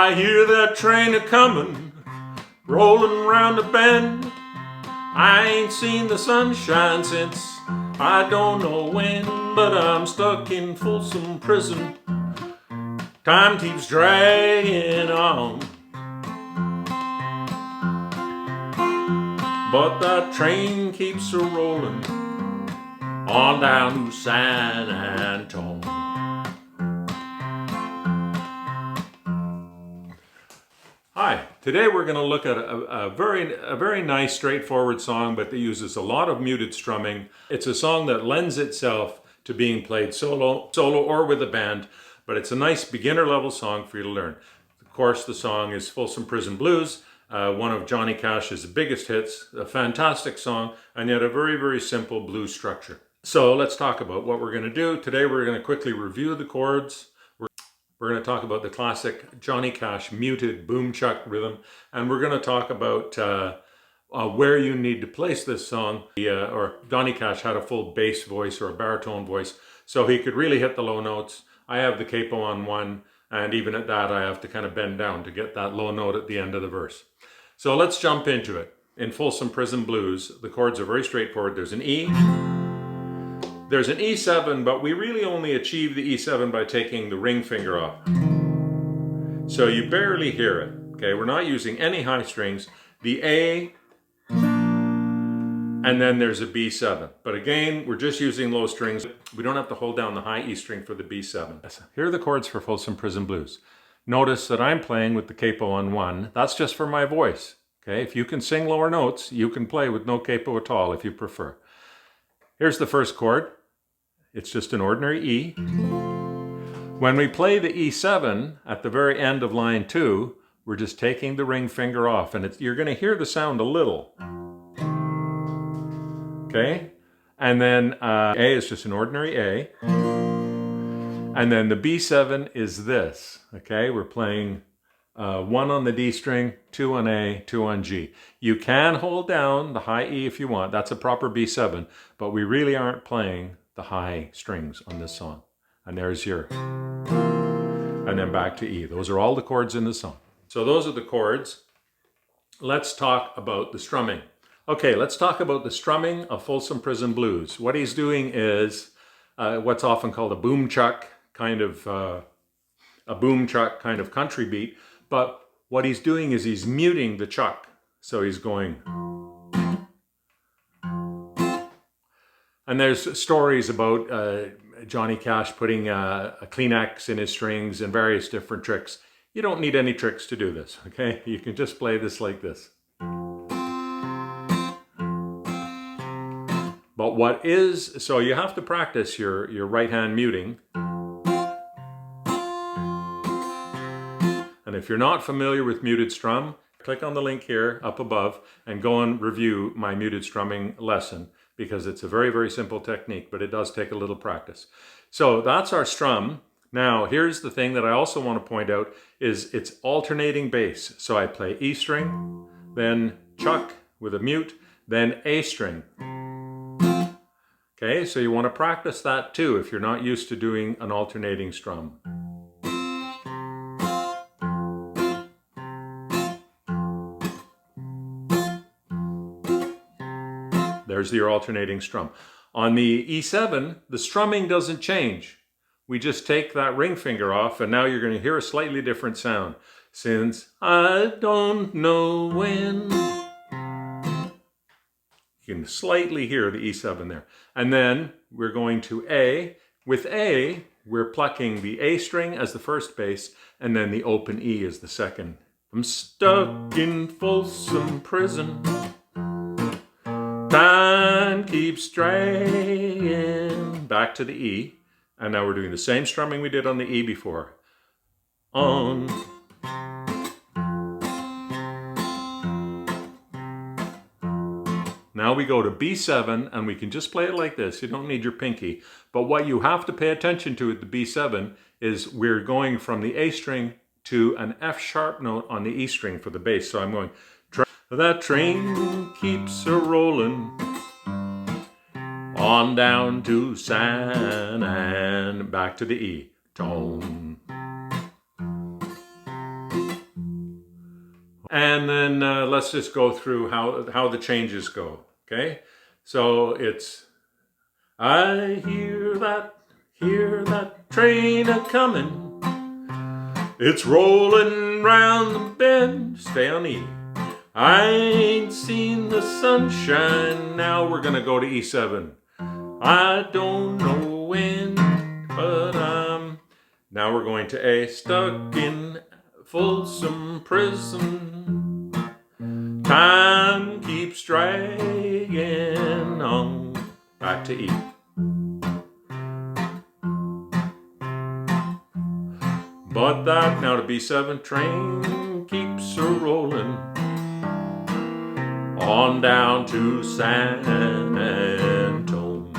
I hear that train a-comin', rolling round the bend. I ain't seen the sunshine since I don't know when, but I'm stuck in Folsom Prison. Time keeps dragging on, but that train keeps a-rolling on down to San Antone. Hi, today we're going to look at a very nice straightforward song, but that uses a lot of muted strumming. It's a song that lends itself to being played solo or with a band, but it's a nice beginner level song for you to learn. Of course, the song is Folsom Prison Blues, one of Johnny Cash's biggest hits, a fantastic song, and yet a very simple blues structure. So let's talk about what we're going to do. Today we're going to quickly review the chords. We're going to talk about the classic Johnny Cash muted boom chuck rhythm, and we're going to talk about where you need to place this song. Or Johnny Cash had a full bass voice or a baritone voice, so he could really hit the low notes. I have the capo on one, and even at that I have to kind of bend down to get that low note at the end of the verse. So let's jump into it. In Folsom Prison Blues, the chords are very straightforward. There's an E. There's an E7, but we really only achieve the E7 by taking the ring finger off. So you barely hear it, okay? We're not using any high strings. The A, and then there's a B7. But again, we're just using low strings. We don't have to hold down the high E string for the B7. Here are the chords for Folsom Prison Blues. Notice that I'm playing with the capo on one. That's just for my voice, okay? If you can sing lower notes, you can play with no capo at all if you prefer. Here's the first chord. It's just an ordinary E. When we play the E7 at the very end of line 2, we're just taking the ring finger off, and you're going to hear the sound a little. Okay? And then A is just an ordinary A. And then the B7 is this. Okay? We're playing 1 on the D string, 2 on A, 2 on G. You can hold down the high E if you want. That's a proper B7, but we really aren't playing the high strings on this song. And there's your, and then back to E. Those are all the chords in the song. So those are the chords. Let's talk about the strumming. Okay, let's talk about the strumming of Folsom Prison Blues. What he's doing is what's often called a boom chuck, kind of country beat. But what he's doing is he's muting the chuck. So he's going. And there's stories about Johnny Cash putting a Kleenex in his strings and various different tricks. You don't need any tricks to do this, okay? You can just play this like this. But what is, so you have to practice your right hand muting. And if you're not familiar with muted strum, click on the link here up above and go and review my muted strumming lesson, because it's a very simple technique, but it does take a little practice. So that's our strum. Now here's the thing that I also want to point out is it's alternating bass. So I play E string, then chuck with a mute, then A string. Okay, so you want to practice that too if you're not used to doing an alternating strum. There's your alternating strum. On the E7, the strumming doesn't change. We just take that ring finger off, and now you're going to hear a slightly different sound. Since I don't know when. You can slightly hear the E7 there. And then we're going to A. With A, we're plucking the A string as the first bass, and then the open E as the second. I'm stuck in Folsom Prison. Time keeps dragging. Back to the E. And now we're doing the same strumming we did on the E before. On. Now we go to B7, and we can just play it like this. You don't need your pinky. But what you have to pay attention to at the B7 is we're going from the A string to an F sharp note on the E string for the bass. So I'm going, that train keeps a-rolling on down to San and back to the E. Tone. And then let's just go through how the changes go, okay? So it's, I hear that train a-comin'. It's rolling round the bend. Stay on E. I ain't seen the sunshine. Now we're gonna go to E7. I don't know when, but now we're going to A. Stuck in Folsom Prison. Time keeps dragging on. Back to E. But that, now to B7, train keeps a-rolling on down to San Antone.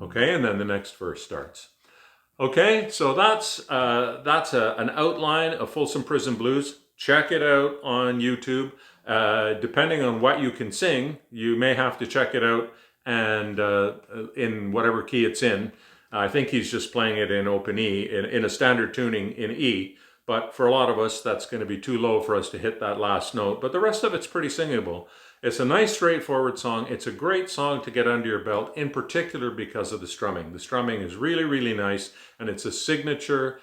Okay, and then the next verse starts. Okay, so that's an outline of Folsom Prison Blues. Check it out on YouTube. Depending on what you can sing, you may have to check it out and in whatever key it's in. I think he's just playing it in open E, in a standard tuning in E. But for a lot of us, that's going to be too low for us to hit that last note. But the rest of it's pretty singable. It's a nice, straightforward song. It's a great song to get under your belt, in particular because of the strumming. The strumming is really, really nice, and it's a signature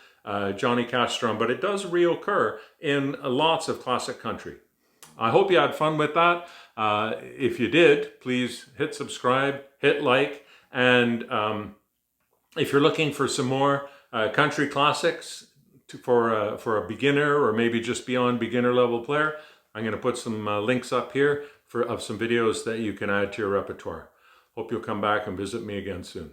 Johnny Cash strum, but it does reoccur in lots of classic country. I hope you had fun with that. If you did, please hit subscribe, hit like, and if you're looking for some more country classics for a beginner or maybe just beyond beginner level player, I'm going to put some links up here of some videos that you can add to your repertoire. Hope you'll come back and visit me again soon.